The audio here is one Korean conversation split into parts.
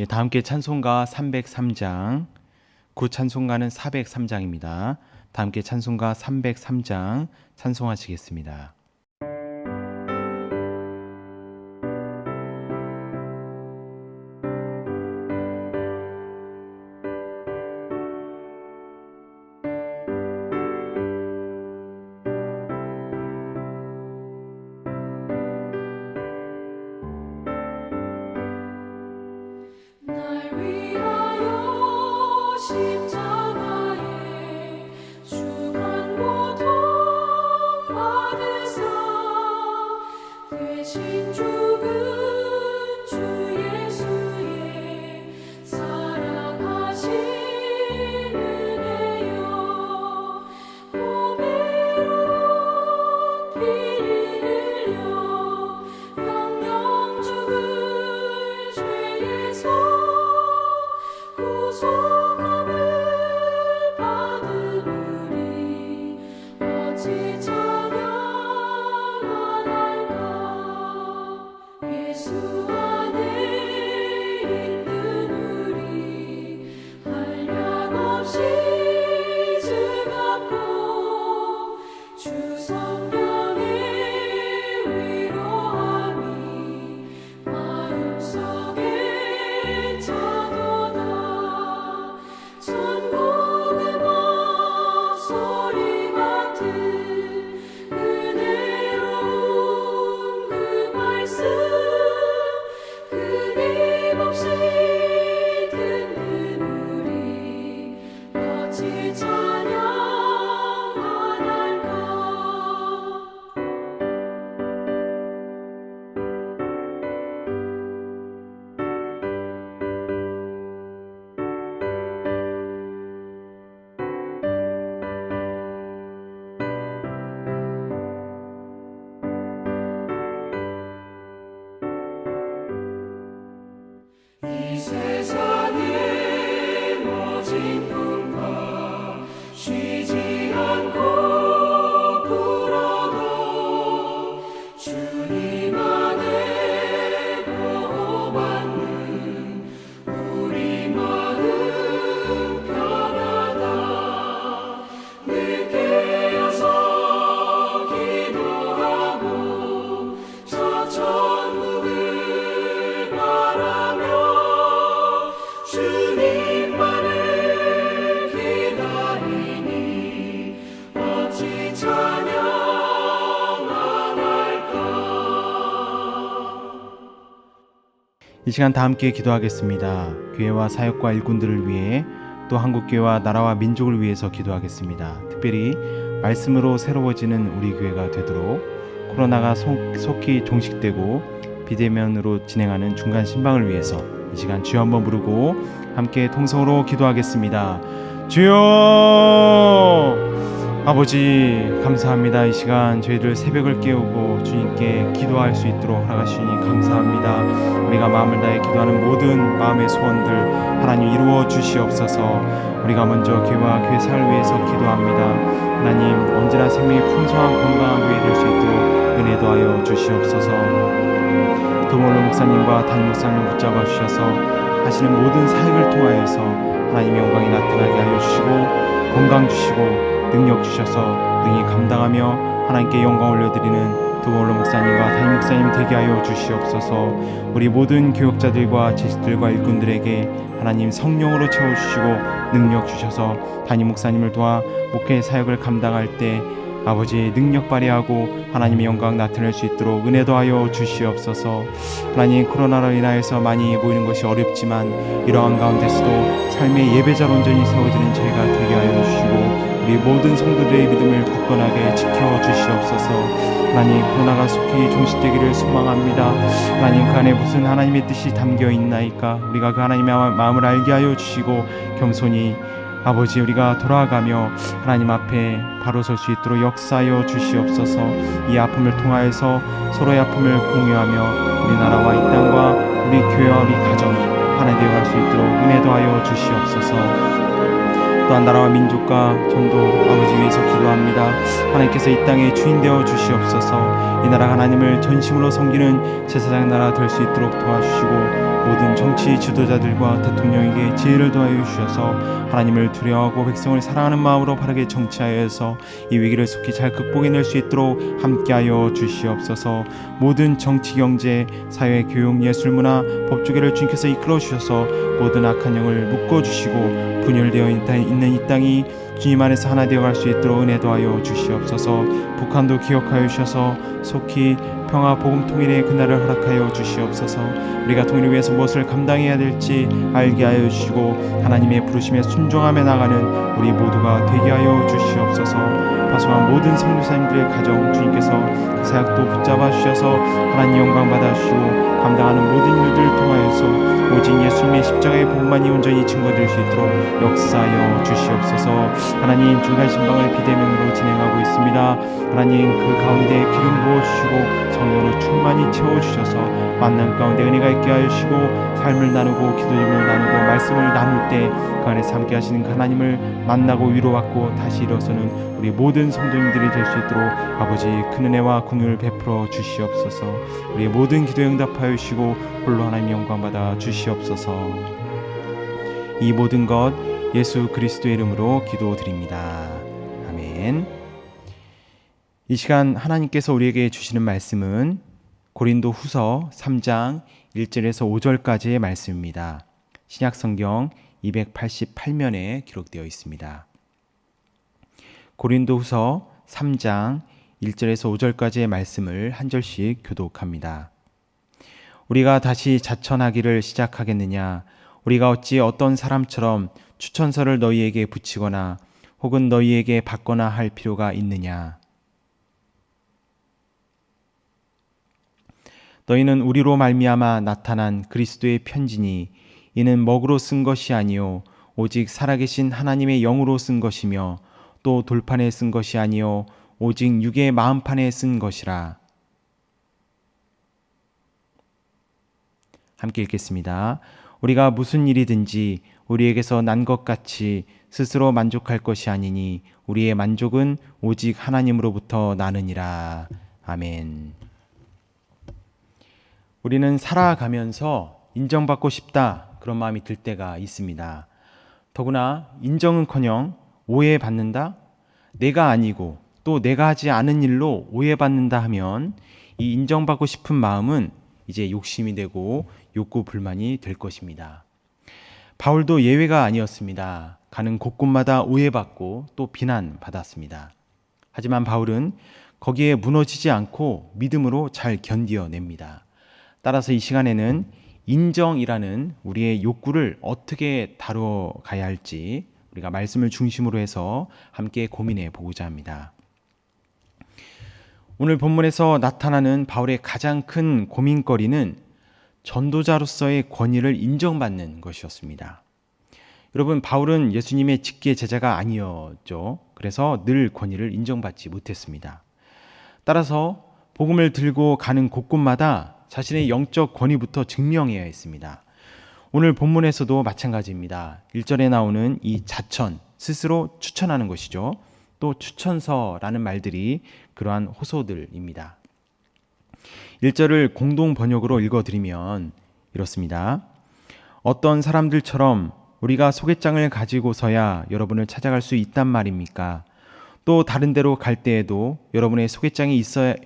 예, 다 함께 찬송가 303장, 구 찬송가는 403장입니다. 다 함께 찬송가 303장 찬송하시겠습니다. 날 위하여 십자가에 주한 고통 받으사 대신 죽은 주 예수의 사랑하신 은혜여 보배로운 피를 흘려 영영 죽은 죄에서 구속함을 받은 우리 어찌 찬양하날까. 예수 안에 있는 우리 한량없이 즐겁고 주 성령의 위로함이 마음속에 차도다. 천국의 목소리 같은 은혜로운 그 말씀 끊임없이 듣는 우리 어찌 찬양하날까. 이 세상의 모진 풍파 쉬지 않고 불어도 주님 안에 보호받는 우리 마음 편하다. 늘 깨어서 기도하고 저 천국을 바라며 주님만을 기다리니 어찌 찬양하날까. 이 시간 다 함께 기도하겠습니다. 교회와 사역과 일꾼들을 위해 또 한국교회와 나라와 민족을 위해서 기도하겠습니다. 특별히 말씀으로 새로워지는 우리 교회가 되도록 코로나가 속히 종식되고 비대면으로 진행하는 중간 신방을 위해서 이 시간 주여 한번 부르고 함께 통성으로 기도하겠습니다. 주여! 아버지 감사합니다. 이 시간 저희들 새벽을 깨우고 주님께 기도할 수 있도록 허락하시니 감사합니다. 우리가 마음을 다해 기도하는 모든 마음의 소원들 하나님 이루어 주시옵소서. 우리가 먼저 교회와 교회 사를 위해서 기도합니다. 하나님 언제나 생명이 풍성한 건강한 교회 될 수 있도록 은혜도 하여 주시옵소서. 도몰로 목사님과 담임 목사님 붙잡아 주셔서 하시는 모든 사역을 통하여서 하나님의 영광이 나타나게 하여 주시고 건강 주시고 능력 주셔서 능히 감당하며 하나님께 영광 올려드리는 도몰로 목사님과 담임 목사님 되게 하여 주시옵소서. 우리 모든 교역자들과 지식들과 일꾼들에게 하나님 성령으로 채워주시고 능력 주셔서 담임 목사님을 도와 목회 사역을 감당할 때 아버지의 능력 발휘하고 하나님의 영광 나타낼 수 있도록 은혜도 하여 주시옵소서. 하나님 코로나로 인하여서 많이 모이는 것이 어렵지만 이러한 가운데서도 삶의 예배자로 온전히 세워지는 저희가 되게 하여 주시고 우리 모든 성도들의 믿음을 굳건하게 지켜주시옵소서. 하나님 코로나가 속히 종식되기를 소망합니다. 하나님 그 안에 무슨 하나님의 뜻이 담겨 있나이까 우리가 그 하나님의 마음을 알게 하여 주시고 겸손히 아버지 우리가 돌아가며 하나님 앞에 바로 설 수 있도록 역사하여 주시옵소서. 이 아픔을 통하여서 서로의 아픔을 공유하며 우리나라와 이 땅과 우리 교회와 우리 가정이 하나 되어갈 수 있도록 은혜도 하여 주시옵소서. 또한 나라와 민족과 전도 아버지 위해서 기도합니다. 하나님께서 이 땅의 주인 되어 주시옵소서. 이 나라 하나님을 전심으로 섬기는 제사장 나라 될 수 있도록 도와주시고 모든 정치 지도자들과 대통령에게 지혜를 더하여 주셔서 하나님을 두려워하고 백성을 사랑하는 마음으로 바르게 정치하여서 이 위기를 속히 잘 극복해낼 수 있도록 함께하여 주시옵소서. 모든 정치, 경제, 사회, 교육, 예술, 문화, 법조계를 주님께서 이끌어 주셔서 모든 악한 영을 묶어주시고 분열되어 있는 이 땅이 주님 안에서 하나 되어갈 수 있도록 은혜 더하여 주시옵소서. 북한도 기억하여 주셔서 속히 평화 복음 통일의 그날을 허락하여 주시옵소서. 우리가 통일을 위해서 무엇을 감당해야 될지 알게 하여 주시고 하나님의 부르심에 순종하며 나가는 우리 모두가 되게 하여 주시옵소서. 파송한 모든 성도사님들의 가정 주님께서 그 사역도 붙잡아 주셔서 하나님 영광 받아 주시고 감당하는 모든 일들을 통하여서 오직 예수님의 십자가의 복만이 온전히 증거될 수 있도록 역사하여 주시옵소서. 하나님 중간 신방을 비대면으로 진행하고 있습니다. 하나님 그 가운데 기름 부어주시고 성령으로 충만히 채워주셔서 만남 가운데 은혜가 있게 하시고 삶을 나누고 기도를 나누고 말씀을 나눌 때 그 안에서 함께 하시는 하나님을 만나고 위로받고 다시 일어서는 우리 모든 성도님들이 될 수 있도록 아버지 큰 은혜와 긍휼을 베풀어 주시옵소서. 우리의 모든 기도에 응답하여 주시고 홀로 하나님 영광 받아 주시옵소서. 이 모든 것 예수 그리스도의 이름으로 기도드립니다. 아멘. 이 시간 하나님께서 우리에게 주시는 말씀은 고린도 후서 3장 1절에서 5절까지의 말씀입니다. 신약성경 288면에 기록되어 있습니다. 고린도 후서 3장 1절에서 5절까지의 말씀을 한 절씩 교독합니다. 우리가 다시 자천하기를 시작하겠느냐? 우리가 어찌 어떤 사람처럼 추천서를 너희에게 붙이거나 혹은 너희에게 받거나 할 필요가 있느냐? 너희는 우리로 말미암아 나타난 그리스도의 편지니 이는 먹으로 쓴 것이 아니요 오직 살아계신 하나님의 영으로 쓴 것이며 또 돌판에 쓴 것이 아니요 오직 육의 마음판에 쓴 것이라. 함께 읽겠습니다. 우리가 무슨 일이든지 우리에게서 난 것 같이 스스로 만족할 것이 아니니 우리의 만족은 오직 하나님으로부터 나느니라. 아멘. 우리는 살아가면서 인정받고 싶다 그런 마음이 들 때가 있습니다. 더구나 인정은커녕 오해받는다, 내가 아니고 또 내가 하지 않은 일로 오해받는다 하면 이 인정받고 싶은 마음은 이제 욕심이 되고 욕구 불만이 될 것입니다. 바울도 예외가 아니었습니다. 가는 곳곳마다 오해받고 또 비난받았습니다. 하지만 바울은 거기에 무너지지 않고 믿음으로 잘 견디어냅니다. 따라서 이 시간에는 인정이라는 우리의 욕구를 어떻게 다뤄가야 할지 우리가 말씀을 중심으로 해서 함께 고민해 보고자 합니다. 오늘 본문에서 나타나는 바울의 가장 큰 고민거리는 전도자로서의 권위를 인정받는 것이었습니다. 여러분, 바울은 예수님의 직계 제자가 아니었죠. 그래서 늘 권위를 인정받지 못했습니다. 따라서 복음을 들고 가는 곳곳마다 자신의 영적 권위부터 증명해야 했습니다. 오늘 본문에서도 마찬가지입니다. 1절에 나오는 이 자천, 스스로 추천하는 것이죠. 또 추천서라는 말들이 그러한 호소들입니다. 1절을 공동 번역으로 읽어드리면 이렇습니다. 어떤 사람들처럼 우리가 소개장을 가지고서야 여러분을 찾아갈 수 있단 말입니까? 또 다른 데로 갈 때에도 여러분의 소개장이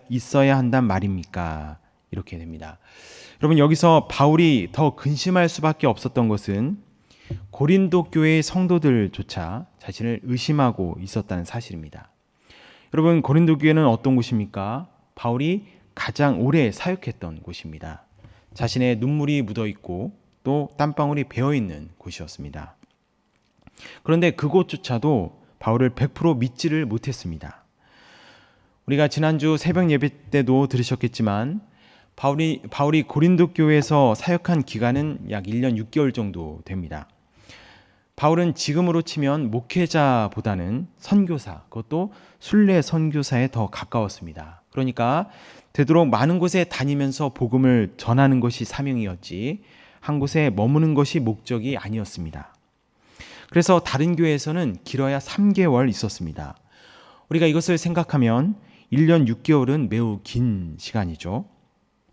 있어야 한단 말입니까? 이렇게 됩니다. 여러분, 여기서 바울이 더 근심할 수밖에 없었던 것은 고린도 교회의 성도들조차 자신을 의심하고 있었다는 사실입니다. 여러분, 고린도 교회는 어떤 곳입니까? 바울이 가장 오래 사역했던 곳입니다. 자신의 눈물이 묻어있고 또 땀방울이 배어있는 곳이었습니다. 그런데 그곳조차도 바울을 100% 믿지를 못했습니다. 우리가 지난주 새벽 예배 때도 들으셨겠지만 바울이 고린도 교회에서 사역한 기간은 약 1년 6개월 정도 됩니다. 바울은 지금으로 치면 목회자보다는 선교사, 그것도 순례 선교사에 더 가까웠습니다. 그러니까 되도록 많은 곳에 다니면서 복음을 전하는 것이 사명이었지 한 곳에 머무는 것이 목적이 아니었습니다. 그래서 다른 교회에서는 길어야 3개월 있었습니다. 우리가 이것을 생각하면 1년 6개월은 매우 긴 시간이죠.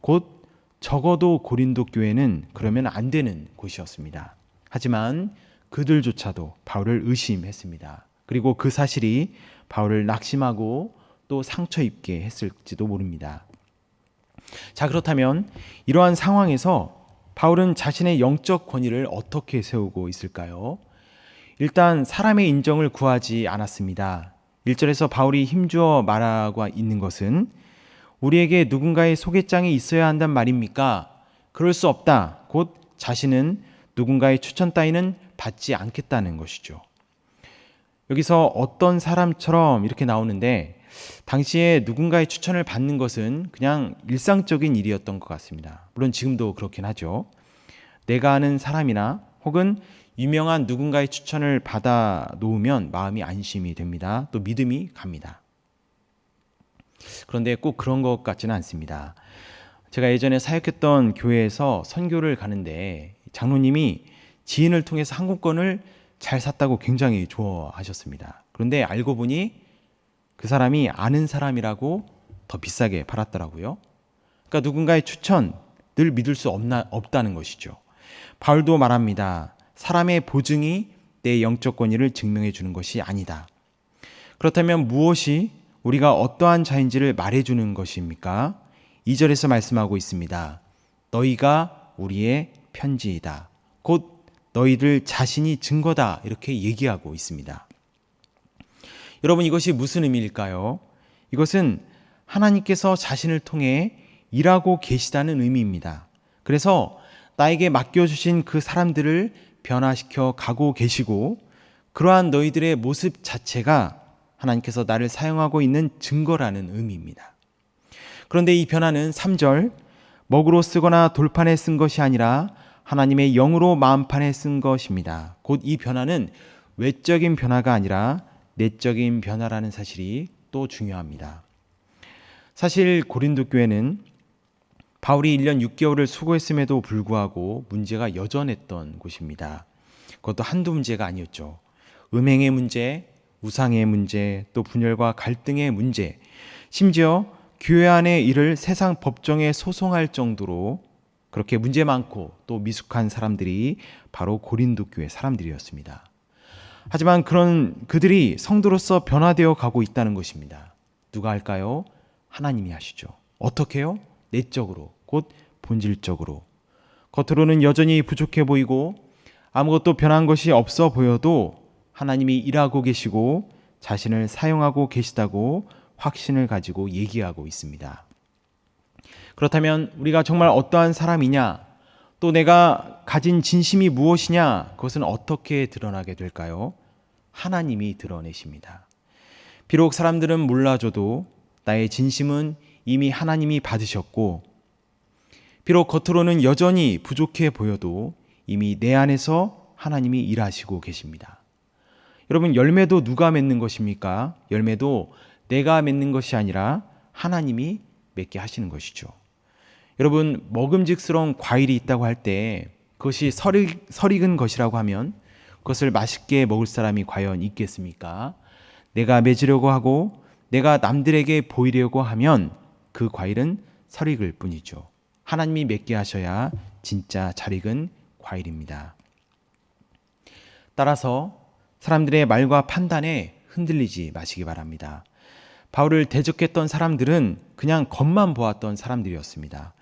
곧 적어도 고린도 교회는 그러면 안 되는 곳이었습니다. 하지만 그들조차도 바울을 의심했습니다. 그리고 그 사실이 바울을 낙심하고 또 상처 입게 했을지도 모릅니다. 자, 그렇다면 이러한 상황에서 바울은 자신의 영적 권위를 어떻게 세우고 있을까요? 일단 사람의 인정을 구하지 않았습니다. 1절에서 바울이 힘주어 말하고 있는 것은 우리에게 누군가의 소개장이 있어야 한단 말입니까? 그럴 수 없다. 곧 자신은 누군가의 추천 따위는 받지 않겠다는 것이죠. 여기서 어떤 사람처럼 이렇게 나오는데 당시에 누군가의 추천을 받는 것은 그냥 일상적인 일이었던 것 같습니다. 물론 지금도 그렇긴 하죠. 내가 아는 사람이나 혹은 유명한 누군가의 추천을 받아 놓으면 마음이 안심이 됩니다. 또 믿음이 갑니다. 그런데 꼭 그런 것 같지는 않습니다. 제가 예전에 사역했던 교회에서 선교를 가는데 장로님이 지인을 통해서 항공권을 잘 샀다고 굉장히 좋아하셨습니다. 그런데 알고 보니 그 사람이 아는 사람이라고 더 비싸게 팔았더라고요. 그러니까 누군가의 추천 늘 믿을 수 없다는 것이죠. 바울도 말합니다. 사람의 보증이 내 영적 권위를 증명해 주는 것이 아니다. 그렇다면 무엇이 우리가 어떠한 자인지를 말해주는 것입니까? 2절에서 말씀하고 있습니다. 너희가 우리의 편지이다. 곧 너희들 자신이 증거다. 이렇게 얘기하고 있습니다. 여러분, 이것이 무슨 의미일까요? 이것은 하나님께서 자신을 통해 일하고 계시다는 의미입니다. 그래서 나에게 맡겨주신 그 사람들을 변화시켜 가고 계시고 그러한 너희들의 모습 자체가 하나님께서 나를 사용하고 있는 증거라는 의미입니다. 그런데 이 변화는 3절 먹으로 쓰거나 돌판에 쓴 것이 아니라 하나님의 영으로 마음판에 쓴 것입니다. 곧 이 변화는 외적인 변화가 아니라 내적인 변화라는 사실이 또 중요합니다. 사실 고린도 교회는 바울이 1년 6개월을 수고했음에도 불구하고 문제가 여전했던 곳입니다. 그것도 한두 문제가 아니었죠. 음행의 문제, 우상의 문제, 또 분열과 갈등의 문제, 심지어 교회 안의 일을 세상 법정에 소송할 정도로 그렇게 문제 많고 또 미숙한 사람들이 바로 고린도 교회 사람들이었습니다. 하지만 그런 그들이 성도로서 변화되어 가고 있다는 것입니다. 누가 할까요? 하나님이 하시죠. 어떻게요? 내적으로, 곧 본질적으로. 겉으로는 여전히 부족해 보이고 아무것도 변한 것이 없어 보여도 하나님이 일하고 계시고 자신을 사용하고 계시다고 확신을 가지고 얘기하고 있습니다. 그렇다면 우리가 정말 어떠한 사람이냐, 또 내가 가진 진심이 무엇이냐, 그것은 어떻게 드러나게 될까요? 하나님이 드러내십니다. 비록 사람들은 몰라줘도 나의 진심은 이미 하나님이 받으셨고, 비록 겉으로는 여전히 부족해 보여도 이미 내 안에서 하나님이 일하시고 계십니다. 여러분, 열매도 누가 맺는 것입니까? 열매도 내가 맺는 것이 아니라 하나님이 맺게 하시는 것이죠. 여러분, 먹음직스러운 과일이 있다고 할 때 그것이 설익은 것이라고 하면 그것을 맛있게 먹을 사람이 과연 있겠습니까? 내가 맺으려고 하고 내가 남들에게 보이려고 하면 그 과일은 설익을 뿐이죠. 하나님이 맺게 하셔야 진짜 잘 익은 과일입니다. 따라서 사람들의 말과 판단에 흔들리지 마시기 바랍니다. 바울을 대적했던 사람들은 그냥 겉만 보았던 사람들이었습니다.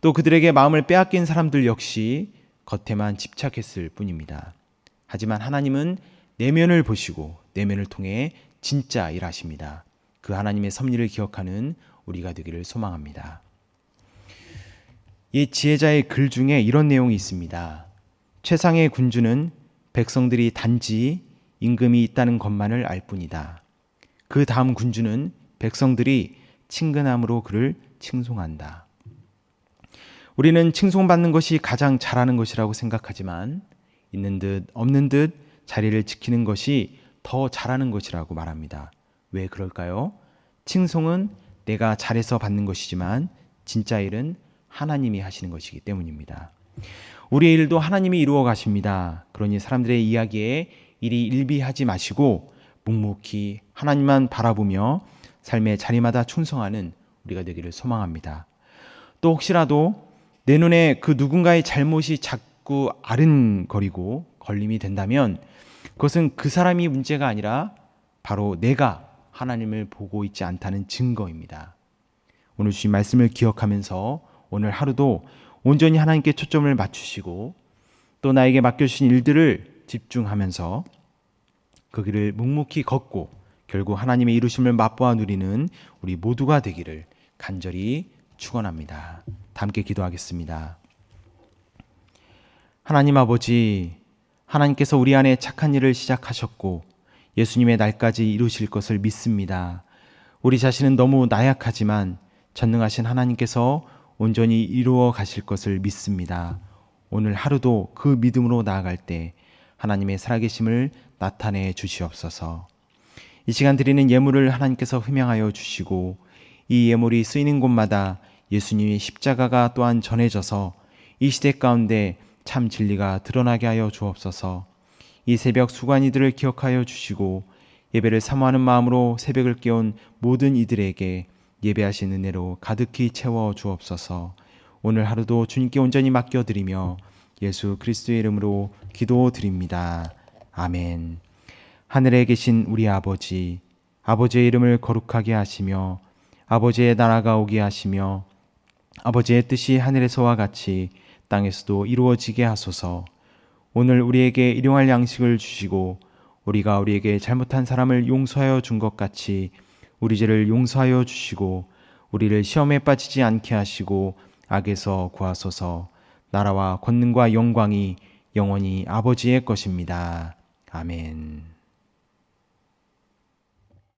또 그들에게 마음을 빼앗긴 사람들 역시 겉에만 집착했을 뿐입니다. 하지만 하나님은 내면을 보시고 내면을 통해 진짜 일하십니다. 그 하나님의 섭리를 기억하는 우리가 되기를 소망합니다. 이 지혜자의 글 중에 이런 내용이 있습니다. 최상의 군주는 백성들이 단지 임금이 있다는 것만을 알 뿐이다. 그 다음 군주는 백성들이 친근함으로 그를 칭송한다. 우리는 칭송받는 것이 가장 잘하는 것이라고 생각하지만 있는 듯 없는 듯 자리를 지키는 것이 더 잘하는 것이라고 말합니다. 왜 그럴까요? 칭송은 내가 잘해서 받는 것이지만 진짜 일은 하나님이 하시는 것이기 때문입니다. 우리의 일도 하나님이 이루어 가십니다. 그러니 사람들의 이야기에 이리 일비하지 마시고 묵묵히 하나님만 바라보며 삶의 자리마다 충성하는 우리가 되기를 소망합니다. 또 혹시라도 내 눈에 그 누군가의 잘못이 자꾸 아른거리고 걸림이 된다면 그것은 그 사람이 문제가 아니라 바로 내가 하나님을 보고 있지 않다는 증거입니다. 오늘 주신 말씀을 기억하면서 오늘 하루도 온전히 하나님께 초점을 맞추시고 또 나에게 맡겨주신 일들을 집중하면서 그 길을 묵묵히 걷고 결국 하나님의 이루심을 맛보아 누리는 우리 모두가 되기를 간절히 축원합니다. 함께 기도하겠습니다. 하나님 아버지, 하나님께서 우리 안에 착한 일을 시작하셨고 예수님의 날까지 이루실 것을 믿습니다. 우리 자신은 너무 나약하지만 전능하신 하나님께서 온전히 이루어 가실 것을 믿습니다. 오늘 하루도 그 믿음으로 나아갈 때 하나님의 살아계심을 나타내 주시옵소서. 이 시간 드리는 예물을 하나님께서 흠양하여 주시고 이 예물이 쓰이는 곳마다 예수님의 십자가가 또한 전해져서 이 시대 가운데 참 진리가 드러나게 하여 주옵소서. 이 새벽 수고한 이들을 기억하여 주시고 예배를 사모하는 마음으로 새벽을 깨운 모든 이들에게 예배하신 은혜로 가득히 채워 주옵소서. 오늘 하루도 주님께 온전히 맡겨드리며 예수 그리스도의 이름으로 기도드립니다. 아멘. 하늘에 계신 우리 아버지, 아버지의 이름을 거룩하게 하시며 아버지의 나라가 오게 하시며 아버지의 뜻이 하늘에서와 같이 땅에서도 이루어지게 하소서. 오늘 우리에게 일용할 양식을 주시고 우리가 우리에게 잘못한 사람을 용서하여 준 것 같이 우리 죄를 용서하여 주시고 우리를 시험에 빠지지 않게 하시고 악에서 구하소서. 나라와 권능과 영광이 영원히 아버지의 것입니다. 아멘.